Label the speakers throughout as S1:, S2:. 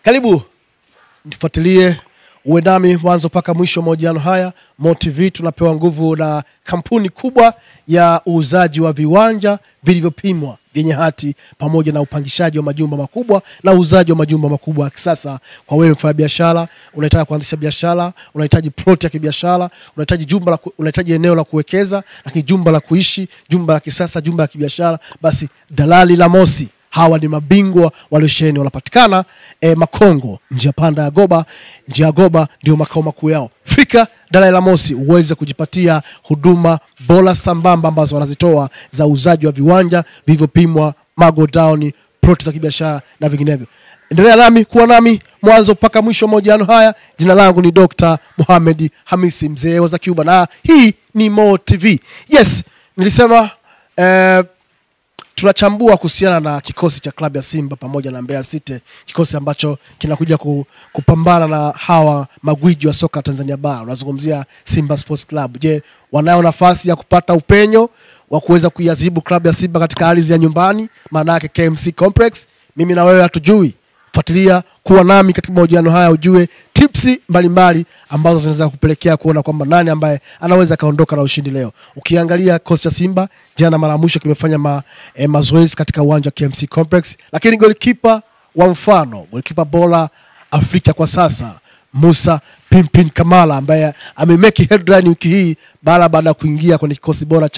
S1: Karibu nifuatilie uwe nami mwanzo mpaka mwisho mahojiano haya. MoTV tunapewa nguvu na kampuni kubwa ya uuzaji wa viwanja vilivyopimwa vyenye hati pamoja na upangishaji wa majumba makubwa na uuzaji wa majumba makubwa ya kisasa. Kwa wewe mfanya biashara, unataka kuanzisha biashara, unahitaji plot ya kibiashara, unahitaji eneo la kuwekeza, lakini jumba la kuishi, jumba la kisasa, jumba la kibiashara, basi Dalali La Mosi. Hawa ni mabingwa waliosheni, wanapatikana Makongo, njia panda ya Goba. Njia ya Goba ndio makao makuu yao. Fika Dalali La Mosi uweze kujipatia huduma bora sambamba ambazo wanazitoa za uzaji wa viwanja vilivyopimwa, mago down, plot za kibiashara na vinginevyo. Endelea nami, kuwa nami mwanzo mpaka mwisho mahojiano haya. Jina langu ni Dr. Mohamed Hamisi, mzee wa za Cuba, na hii ni MoTV. Yes, nilisema tunachambua kuhusiana na kikosi cha klabu ya Simba pamoja na Mbeya City, kikosi ambacho kinakuja kupambana na hawa magwiji wa soka Tanzania bara. Unazungumzia Simba Sports Club. Je, wanayo nafasi ya kupata upenyo wa kuweza kuiadhibu klabu ya Simba katika ardhi ya nyumbani, maana yake KMC Complex? Mimi na wewe hatujui. Fuatilia, kuwa nami katika mahojiano haya ujue tipsi mbalimbali ambazo zinaweza kupelekea kuona kwamba nani ambaye anaweza kaondoka na ushindi leo. Ukiangalia kocha cha Simba jana mara mwisho kimefanya mazoezi katika uwanja wa KMC Complex, lakini goalkeeper wa mfano, goalkeeper bora Afrika kwa sasa, Musa Pimpin Kamara, ambaye amemeki headline wiki hii baada ya kuingia kwenye kikosi bora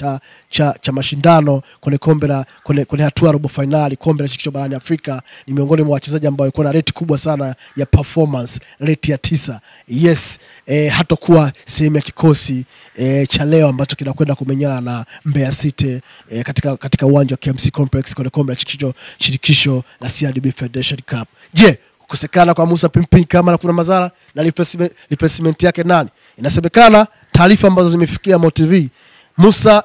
S1: cha mashindano kwenye kombe la kwenye hatua robo finali kombe la shirikisho barani Afrika. Ni miongoni mwa wachezaji ambao walikuwa na rate kubwa sana ya performance, rate ya 9. Yes, hatakuwa sehemu ya kikosi cha leo ambacho kinakwenda kumenyana na Mbeya City katika uwanja wa KMC Complex kwenye kombe la shirikisho la CRDB Federation Cup. Je, kukosekana kwa Musa Pimpin Kamara kuna madhara na replacement yake nani? Inasemekana taarifa ambazo zimefikia MoTV, Musa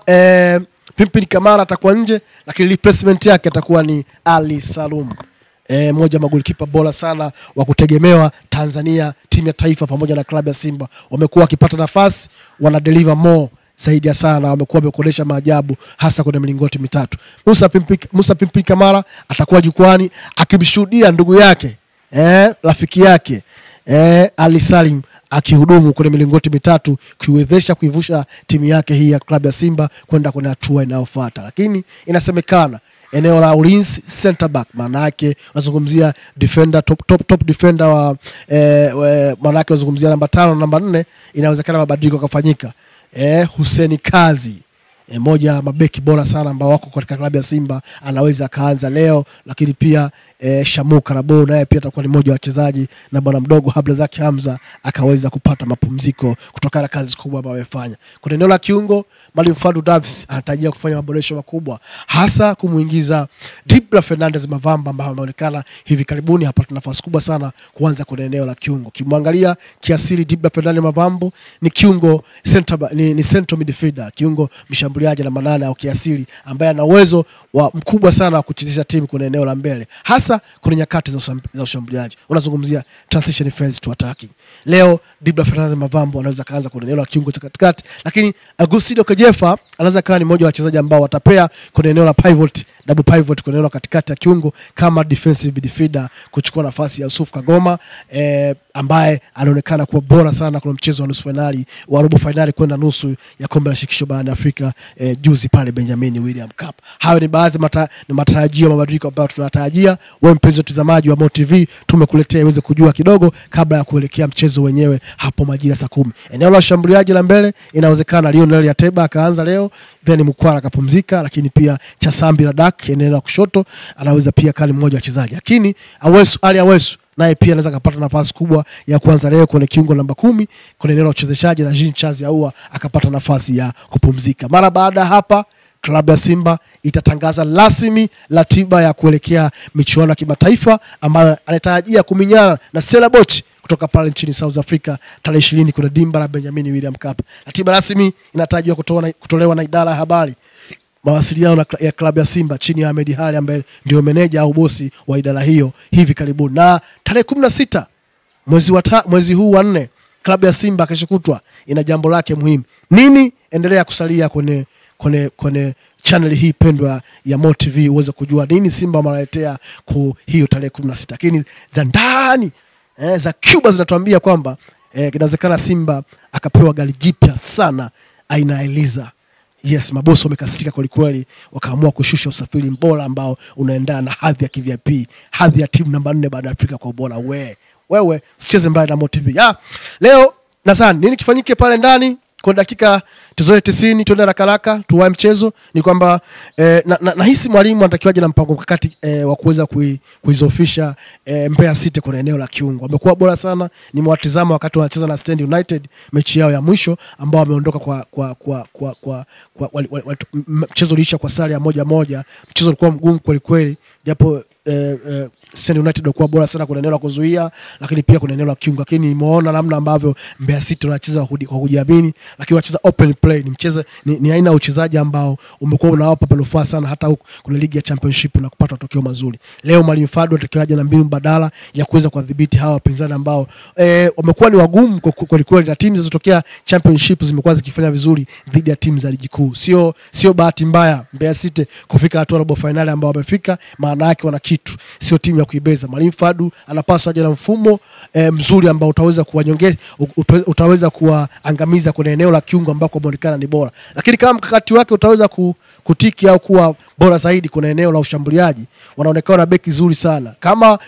S1: Pimpin Kamara atakuwa nje, lakini replacement yake atakuwa ni Ali Salum, mmoja wa goalkeeper bora sana wa kutegemewa Tanzania, timu ya taifa pamoja na klabu ya Simba. Wamekuwa wakipata nafasi, wana deliver more zaidi ya sana, wamekuwa wameonyesha maajabu hasa kwenye milingoti mitatu. Musa Pimpin Kamara atakuwa jukwani akimshuhudia ndugu yake, rafiki yake Ali Salim akihudumu kwenye milingoti mitatu, kuiwezesha kuivusha timu yake hii ya klabu ya Simba kwenda kwenye hatua inayofuata. Lakini inasemekana eneo la ulinzi, center back, maana yake unazungumzia defender, top defender wa maana yake unazungumzia namba 5 na namba 4, inawezekana mabadiliko kufanyika. Hussein Kazi, moja mabeki bora sana ambao wako katika klabu ya Simba, anaweza kaanza leo. Lakini pia Shamu Karabo naye pia atakuwa ni mmoja wa wachezaji, na bwana mdogo Abdulrazak Hamza akaweza kupata mapumziko kutokana na kazi kubwa ambayo amefanya. Kwa eneo la kiungo, Mwalimu Fadu Davis anatarajia kufanya maboresho makubwa, hasa kumuingiza Dibla Fernandez Mavamba ambaye ameonekana hivi karibuni hapata nafasi kubwa sana kuanza kwenye eneo la kiungo. Kimwangalia kiasili, Dibla Fernandez Mavamba ni kiungo ni central midfielder, kiungo mshambuliaji na manane au kiasili, ambaye ana uwezo mkubwa sana wa kuchezesha timu kwenye eneo la mbele, hasa kwenye nyakati za ushambuliaji. Unazungumzia transition phase to attacking. Leo Dibla Fernandez Mavamba anaweza kaanza kwenye eneo la kiungo cha katikati, lakini Agustino Kejefa anaweza kuwa ni mmoja wa wachezaji ambao watapea kwenye eneo la pivot, double pivot kwenye eneo la katikati ya kiungo kama defensive midfielder, kuchukua nafasi ya Yusuf Kagoma ambaye anaonekana kuwa bora sana kwa mchezo wa nusu finali wa robo finali kwenda nusu ya kombe la shirikisho barani Afrika juzi pale Benjamin William Cup. Hayo ni baadhi ni matarajio, mabadiliko ambayo tunatarajia. Wewe mpenzi mtazamaji wa MoTV, tumekuletea iweze kujua kidogo kabla ya kuelekea mchezo wenyewe hapo majira saa 10. Eneo la shambuliaji la mbele, inawezekana Lionel Yateba akaanza leo, then Mkwara akapumzika, lakini pia Chasambi Radak eneo la kushoto anaweza pia kali mmoja wa wachezaji. Lakini Ali Awesu naye pia anaweza kupata nafasi kubwa ya kuanza leo kwenye kiungo namba 10 kwenye eneo la uchezeshaji, na Jean Charles Ahoua akapata nafasi ya kupumzika. Mara baada hapa klabu ya Simba itatangaza rasmi ratiba ya kuelekea michuano ya kimataifa ambayo anatarajia kuminyana na Stellenbosch kutoka pale nchini South Africa tarehe 20 kwenye dimba la Benjamin William Cup. Ratiba rasmi inatarajiwa kutolewa na idara ya habari mawasiliano ya klabu ya Simba chini ya Ahmed Hali ambaye ndio meneja au bosi wa idara hiyo hivi karibuni. Na tarehe 16 mwezi huu wa 4 klabu ya Simba kesho kutwa ina jambo lake muhimu. Nini? Endelea kusalia kwenye channel hii pendwa ya Mo TV uweze kujua nini Simba wanaletea hiyo tarehe 16. Lakini za ndani za Cuba zinatuambia kwamba inawezekana Simba akapewa gari jipya sana aina ya Eliza. Yes, mabosi wamekasirika kweli kweli, wakaamua kushusha usafiri mbora ambao unaendana na hadhi ya KVP, hadhi ya timu namba 4 baada ya Afrika kwa ubora. Wewe usicheze mbali na Mo TV. Leo nadhani nini kifanyike pale ndani kwa dakika tuzoe 90 tuende haraka tuwae mchezo ni kwamba nahisi mwalimu anatakiwaje na mpango mkakati wa kuweza kuizofisha Mbeya City kwa eneo la kiungo. Wamekuwa bora sana, nimewatazama wakati wanacheza na Stand United mechi yao ya mwisho ambao wameondoka kwa mchezo uliisha kwa sare ya 1-1. Mchezo ulikuwa mgumu kweli kweli, japo Stand United walikuwa bora sana kwa eneo la kuzuia, lakini pia kwa eneo la kiungo. Lakini nimeona namna ambavyo Mbeya City wanacheza kwa kujiamini, lakini wanacheza open play. Ni aina ya uchezaji ambao umekuwa unawapa manufaa sana hata kuna ligi ya championship na kupata matokeo mazuri. Leo Mwalimu Fadu atakiwaje na mbinu badala ya kuweza kudhibiti hawa wapinzani ambao wamekuwa ni wagumu kwa kweli, na timu zilizotokea championship zimekuwa zikifanya vizuri dhidi ya timu za ligi kuu. Sio bahati mbaya Mbeya City kufika hatua robo finali ambao wamefika, maana yake wana kitu, sio timu ya kuibeza. Mwalimu Fadu anapaswa aje na mfumo mzuri ambao utaweza kuangamiza kwenye eneo la kiungo ambako muonekana ni bora. Lakini kama mkakati wake utaweza kutiki au kuwa bora zaidi kwenye eneo la ushambuliaji, wanaonekana beki nzuri sana. Kama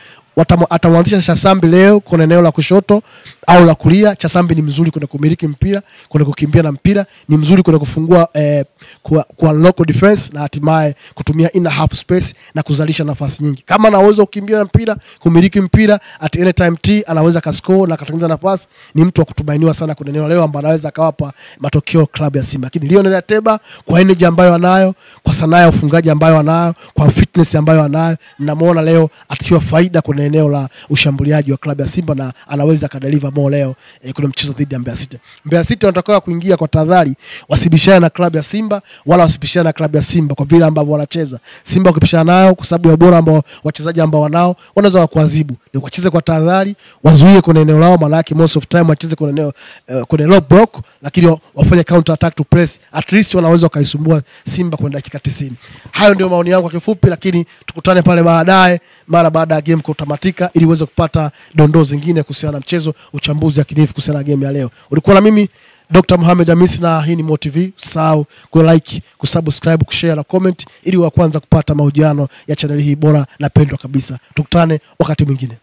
S1: ataanzisha Chasambi leo kwenye eneo la kushoto au la kulia, Chasambi ni mzuri kwenye kumiliki mpira, kwenye kukimbia na mpira, ni mzuri kwenye kufungua kwa local defense na hatimaye kutumia inner half space na kuzalisha nafasi nyingi. Kama anaweza kukimbia na mpira, kumiliki mpira, at any time anaweza kascore na kutengeneza nafasi, ni mtu wa kutumainiwa sana kwenye eneo leo ambao anaweza kawapa matokeo klabu ya Simba. Lakini Lionel Ateba kwa energy ambayo anayo, kwa sanaa ya ufungaji ambayo anayo, kwa fitness ambayo anayo, ninamuona leo atiwa faida kwenye eneo la ushambuliaji wa klabu ya Simba na anaweza kadeliver more leo kuna mchezo dhidi ya Mbeya City. Mbeya City wanataka kuingia kwa tahadhari, wasibishane na klabu ya Simba wala wasibishane na klabu ya Simba kwa vile ambavyo wanacheza. Simba ukipishana nayo kwa sababu ya bora ambao wachezaji ambao wanao, wanaweza kuadhibu. Ni wacheze kwa tahadhari, wazuie kwenye eneo lao, maana yake most of time wacheze kwenye eneo kwenye low block, lakini wafanye counter attack to press. At least wanaweza kaisumbua Simba kwa dakika 90. Hayo ndio maoni yangu kwa kifupi, lakini tukutane pale baadaye mara baada ya game kutamatika ili uweze kupata dondoo zingine kuhusiana na mchezo, uchambuzi yakinifu kuhusiana na game ya leo. Ulikuwa na mimi Dr. Mohamed Hamis na hii ni Mo TV. Usahau ku-like, kusubscribe, kushare na comment ili wa kwanza kupata mahojiano ya channel hii bora na pendwa kabisa. Tukutane wakati mwingine.